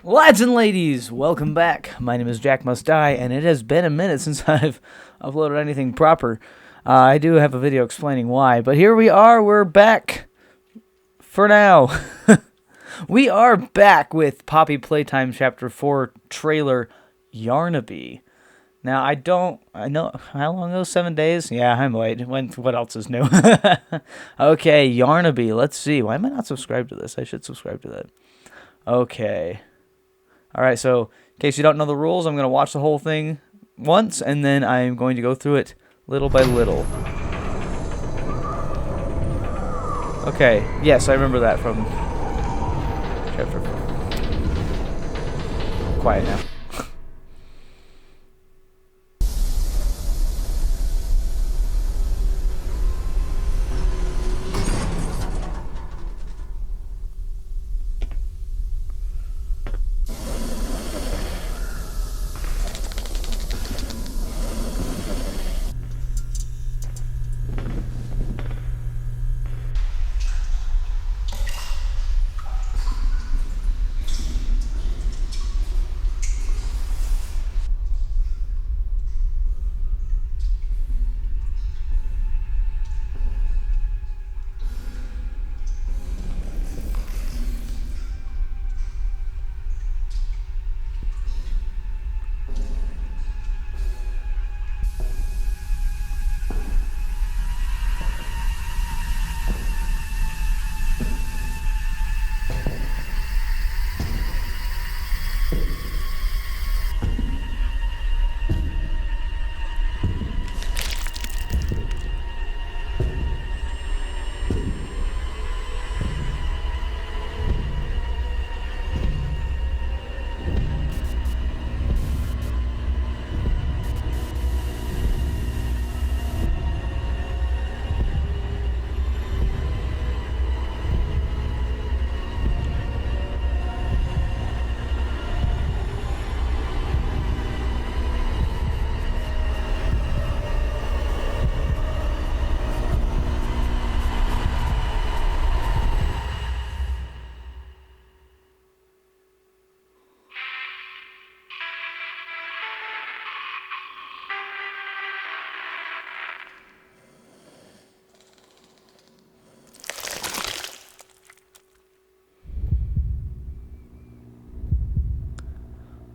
Lads and ladies, welcome back. My name is Jack Must Die, and it has been a minute since I've uploaded anything proper. I do have a video explaining why, but here we are. We're back for now. We are back with Poppy Playtime Chapter 4 trailer, Yarnaby. Now, I know, how long ago? 7 days? Yeah, I'm late. What else is new? Okay, Yarnaby, let's see. Why am I not subscribed to this? I should subscribe to that. Okay. Alright, so in case you don't know the rules, I'm going to watch the whole thing once, and then I'm going to go through it little by little. Okay, yes, I remember that from Chapter 4. Quiet now.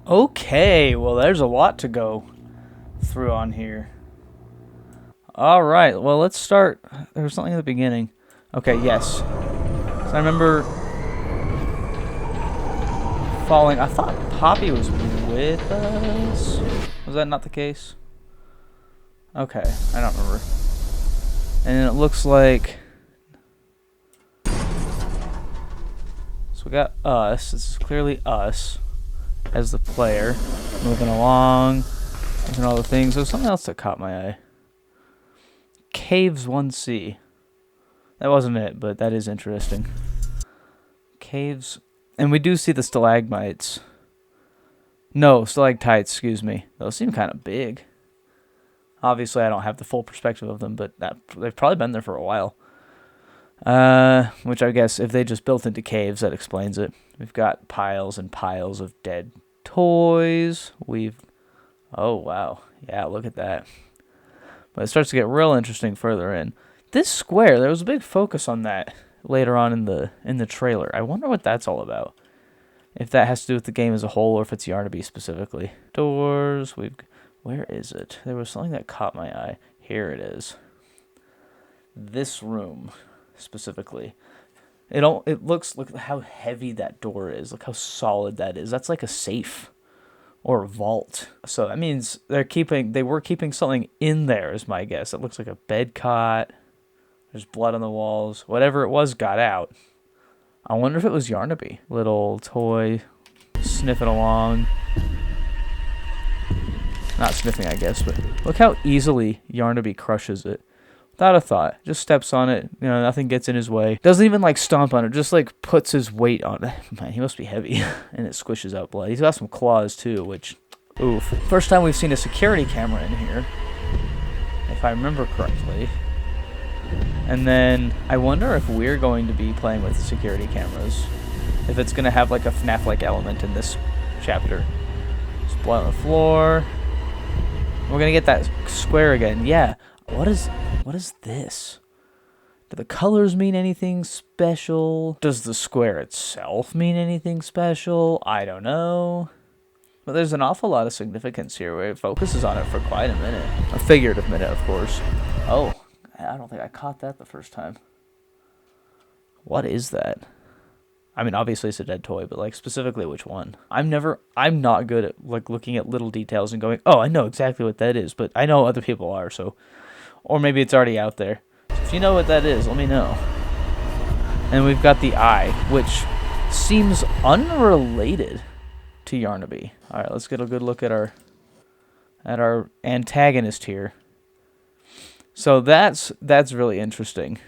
Okay, well, there's a lot to go through on here. Alright, well, let's start. There was something at the beginning. Okay, yes. So I remember falling. I thought Poppy was with us. Was that not the case? Okay, I don't remember. And it looks like... So we got us. This is clearly us as the player, moving along, and all the things. There was something else that caught my eye. Caves 1C. That wasn't it, but that is interesting. Caves, and we do see the stalagmites. No, stalactites, excuse me. Those seem kind of big. Obviously, I don't have the full perspective of them, but they've probably been there for a while. Which I guess if they just built into caves, that explains it. We've got piles and piles of dead toys. Oh wow, yeah, look at that. But it starts to get real interesting further in. This square, there was a big focus on that later on in the trailer. I wonder what that's all about. If that has to do with the game as a whole, or if it's Yarnaby specifically. Doors. Where is it? There was something that caught my eye. Here it is. This room. Specifically, it looks, look how heavy that door is. Look how solid that is. That's like a safe or a vault. So that means they were keeping something in there, is my guess. It looks like a bed cot. There's blood on the walls. Whatever it was got out. I wonder if it was Yarnaby. Little toy sniffing along. Not sniffing, I guess, but look how easily Yarnaby crushes it. Without a thought. Just steps on it. You know, nothing gets in his way. Doesn't even, like, stomp on it. Just, like, puts his weight on it. Man, he must be heavy. And it squishes out blood. He's got some claws, too, which... Oof. First time we've seen a security camera in here. If I remember correctly. And then I wonder if we're going to be playing with the security cameras. if it's going to have like a FNAF-like element in this chapter. Just blood on the floor. We're going to get that square again. Yeah. What is this? Do the colors mean anything special? Does the square itself mean anything special? I don't know. But there's an awful lot of significance here where it focuses on it for quite a minute. A figurative minute, of course. Oh, I don't think I caught that the first time. What is that? I mean, obviously it's a dead toy, but like specifically which one? I'm not good at like looking at little details and going, oh, I know exactly what that is, but I know other people are, so. Or maybe it's already out there. So if you know what that is, let me know. And we've got the eye, which seems unrelated to Yarnaby. All right, let's get a good look at our antagonist here. So that's really interesting.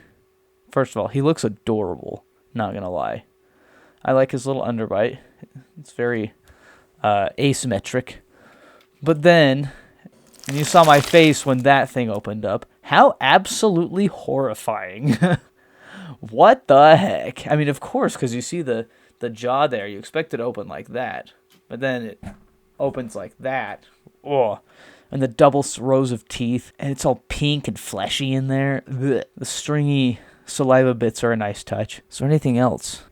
First of all, he looks adorable, not gonna lie. I like his little underbite. It's very asymmetric. But then, and you saw my face when that thing opened up. How absolutely horrifying. What the heck? I mean, of course, because you see the jaw there. You expect it to open like that. But then it opens like that. Oh, and the double rows of teeth. And it's all pink and fleshy in there. Ugh. The stringy saliva bits are a nice touch. Is there anything else?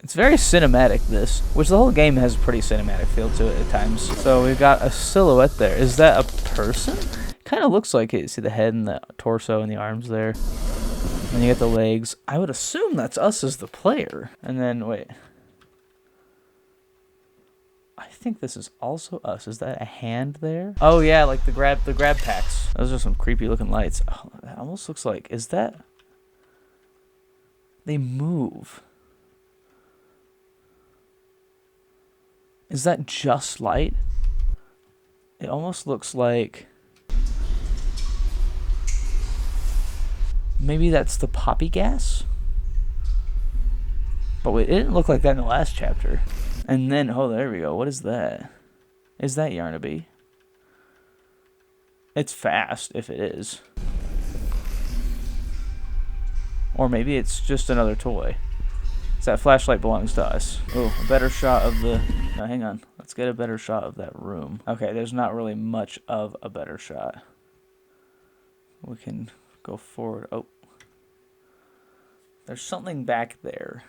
It's very cinematic, this. Which the whole game has a pretty cinematic feel to it at times. So we've got a silhouette there. Is that a person? Kind of looks like it. See the head and the torso and the arms there. And you get the legs. I would assume that's us as the player. And then, wait. I think this is also us. Is that a hand there? Oh yeah, like the grab packs. Those are some creepy looking lights. Oh, that almost looks like, is that? They move. Is that just light? It almost looks like maybe that's the poppy gas? But wait, it didn't look like that in the last chapter. And then, oh, there we go. What is that? Is that Yarnaby? It's fast, if it is. Or maybe it's just another toy. That flashlight belongs to us. Oh, a better shot of the... No, hang on. Let's get a better shot of that room. Okay, there's not really much of a better shot. We can go forward. Oh. There's something back there.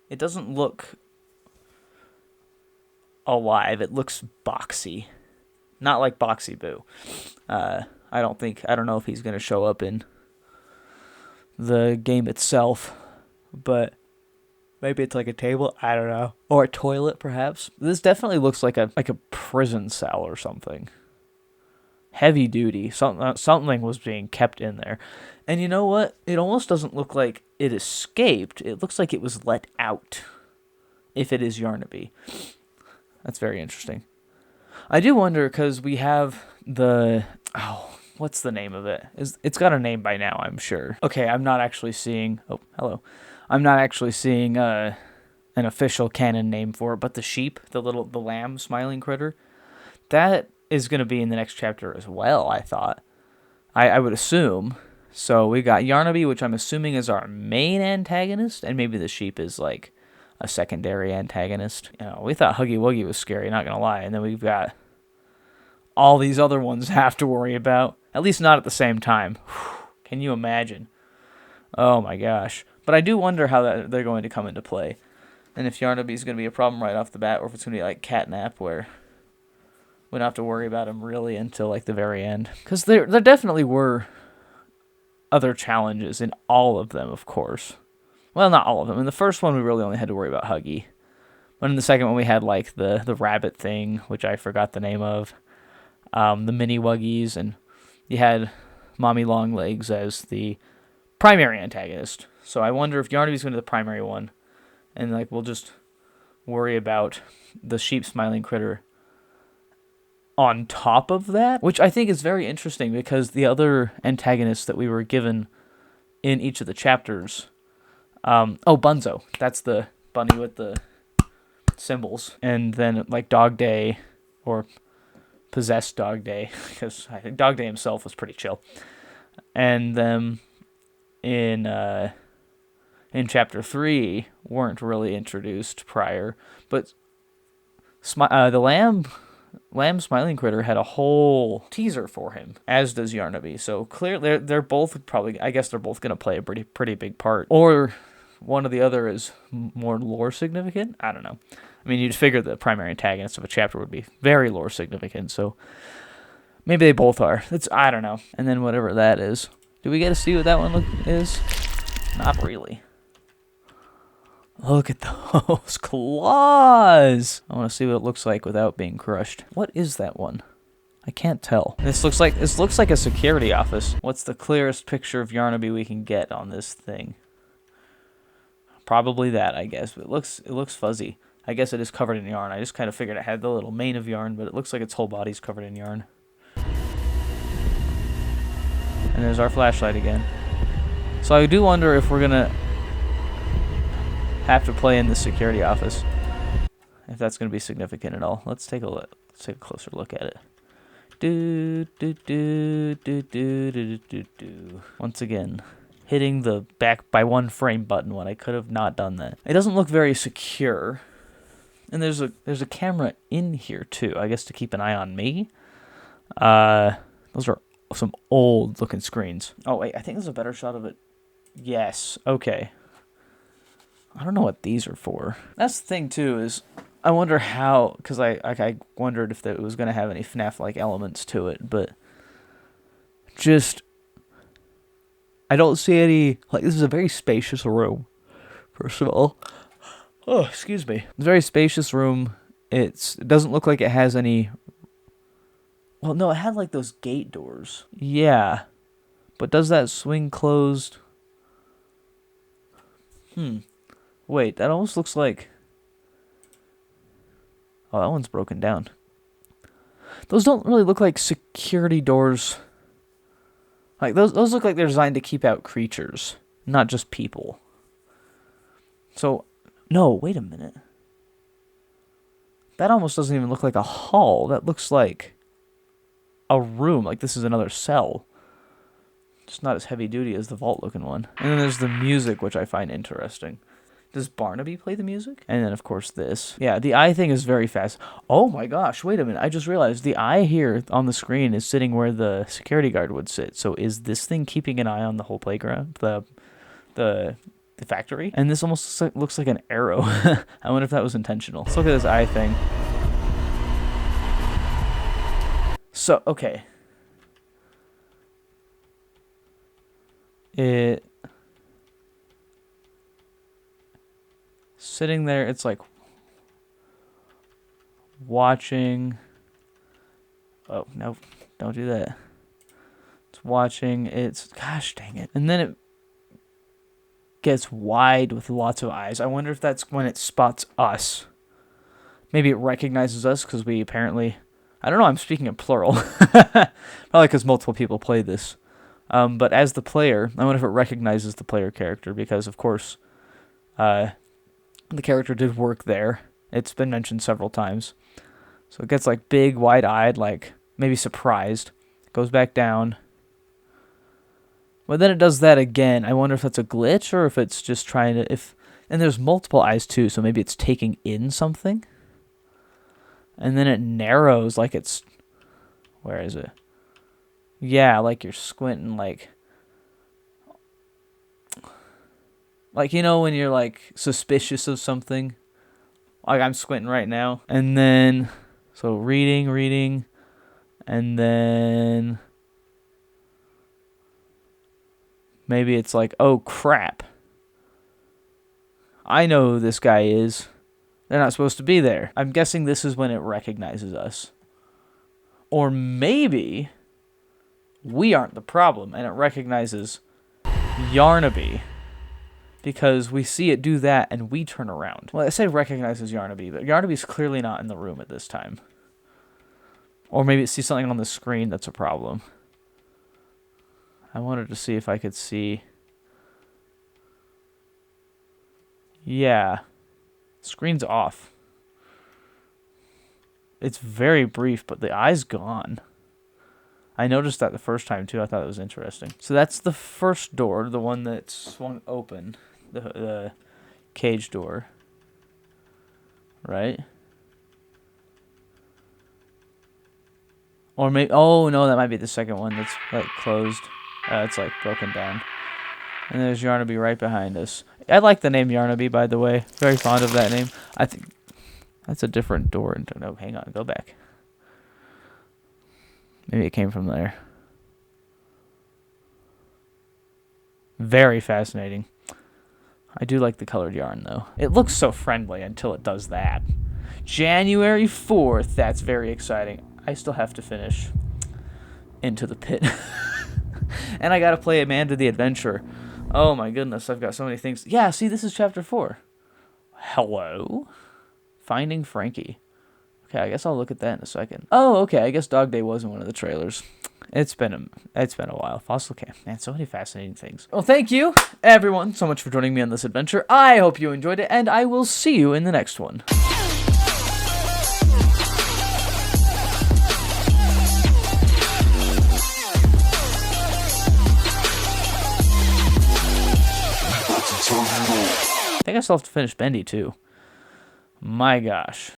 It doesn't look alive. It looks boxy. Not like Boxy Boo. I don't know if he's going to show up in the game itself. But maybe it's like a table. I don't know. Or a toilet, perhaps. This definitely looks like a prison cell or something. Heavy duty. Something was being kept in there. And you know what? It almost doesn't look like it escaped. It looks like it was let out. If it is Yarnaby. That's very interesting. I do wonder, because we have the... Oh, what's the name of it? It's got a name by now, I'm sure. Okay, I'm not actually seeing... Oh, hello. I'm not actually seeing an official canon name for it, but the sheep, the lamb smiling critter, that is going to be in the next chapter as well, I thought. I would assume. So we got Yarnaby, which I'm assuming is our main antagonist, and maybe the sheep is like a secondary antagonist. You know, we thought Huggy Wuggy was scary, not going to lie, and then we've got all these other ones to have to worry about, at least not at the same time. Can you imagine? Oh my gosh. But I do wonder how they're going to come into play. And if Yarnaby is going to be a problem right off the bat, or if it's going to be like Catnap, where we don't have to worry about him really until like the very end. Because there definitely were other challenges in all of them, of course. Well, not all of them. In the first one, we really only had to worry about Huggy. But in the second one, we had like the rabbit thing, which I forgot the name of. The mini Wuggies, and you had Mommy Longlegs as the primary antagonist. So I wonder if Yarnaby's going to be the primary one, and like we'll just worry about the sheep smiling critter on top of that, which I think is very interesting because the other antagonists that we were given in each of the chapters, Bunzo, that's the bunny with the symbols, and then like Dog Day or Possessed Dog Day, because I think Dog Day himself was pretty chill, and then in in Chapter 3 weren't really introduced prior. But the Lamb Smiling Critter had a whole teaser for him, as does Yarnaby. So clearly, they're both probably, I guess they're both going to play a pretty big part. Or one or the other is more lore significant. I don't know. I mean, you'd figure the primary antagonist of a chapter would be very lore significant, so maybe they both are. I don't know. And then whatever that is. Do we get to see what that one is? Not really. Look at those claws! I want to see what it looks like without being crushed. What is that one? I can't tell. This looks like a security office. What's the clearest picture of Yarnaby we can get on this thing? Probably that, I guess. But it looks fuzzy. I guess it is covered in yarn. I just kind of figured it had the little mane of yarn, but it looks like its whole body's covered in yarn. And there's our flashlight again. So I do wonder if we're gonna have to play in the security office. If that's gonna be significant at all. Let's take a look. Let's take a closer look at it. Once again, hitting the back by one frame button when I could have not done that. It doesn't look very secure. And there's a camera in here too, I guess to keep an eye on me. Those are some old looking screens. Oh wait, I think there's a better shot of it. Yes, okay. I don't know what these are for. That's the thing too, is I wonder how, because I wondered if it was going to have any FNAF-like elements to it, but just, I don't see any, like, this is a very spacious room, first of all. Oh, excuse me. It's a very spacious room. It doesn't look like it has any, well, no, it had, like, those gate doors. Yeah, but does that swing closed? Wait, that almost looks like, oh, that one's broken down. Those don't really look like security doors. Like, those look like they're designed to keep out creatures, not just people. So, no, wait a minute. That almost doesn't even look like a hall. That looks like a room. Like, this is another cell. Just not as heavy-duty as the vault-looking one. And then there's the music, which I find interesting. Does Barnaby play the music? And then, of course, this. Yeah, the eye thing is very fast. Oh my gosh, wait a minute. I just realized the eye here on the screen is sitting where the security guard would sit. So is this thing keeping an eye on the whole playground? The factory? And this almost looks like an arrow. I wonder if that was intentional. Let's look at this eye thing. So, okay. Sitting there, it's like watching. Oh, no, don't do that. It's watching. Gosh dang it. And then it gets wide with lots of eyes. I wonder if that's when it spots us. Maybe it recognizes us because we apparently, I don't know, I'm speaking in plural. Probably because multiple people play this. But as the player, I wonder if it recognizes the player character because, of course, the character did work there. It's been mentioned several times. So it gets like big, wide-eyed, like maybe surprised. Goes back down. But then it does that again. I wonder if that's a glitch or if it's just trying to... And there's multiple eyes too, so maybe it's taking in something. And then it narrows like it's... Where is it? Yeah, like you're squinting like... Like, you know, when you're, like, suspicious of something? Like, I'm squinting right now. And then, so reading, and then maybe it's like, oh, crap. I know who this guy is. They're not supposed to be there. I'm guessing this is when it recognizes us. Or maybe we aren't the problem, and it recognizes Yarnaby. Because we see it do that, and we turn around. Well, I say recognizes Yarnaby, but Yarnaby's clearly not in the room at this time. Or maybe it sees something on the screen that's a problem. I wanted to see if I could see... Yeah. Screen's off. It's very brief, but the eye's gone. I noticed that the first time, too. I thought it was interesting. So that's the first door, the one that swung open. the cage door, right? Or maybe, oh no, that might be the second one that's like closed. It's like broken down. And there's Yarnaby right behind us. I like the name Yarnaby, by the way. Very fond of that name. I think that's a different door. No, hang on, go back. Maybe it came from there. Very fascinating. I do like the colored yarn, though. It looks so friendly until it does that. January 4th. That's very exciting. I still have to finish Into the Pit. And I gotta play Amanda the Adventurer. Oh my goodness, I've got so many things. Yeah, see, this is chapter 4. Hello? Finding Frankie. Okay, I guess I'll look at that in a second. Oh, okay, I guess Dog Day wasn't one of the trailers. It's been a while. Fossil Camp. Man, so many fascinating things. Well, thank you, everyone, so much for joining me on this adventure. I hope you enjoyed it, and I will see you in the next one. I think I still have to finish Bendy, too. My gosh.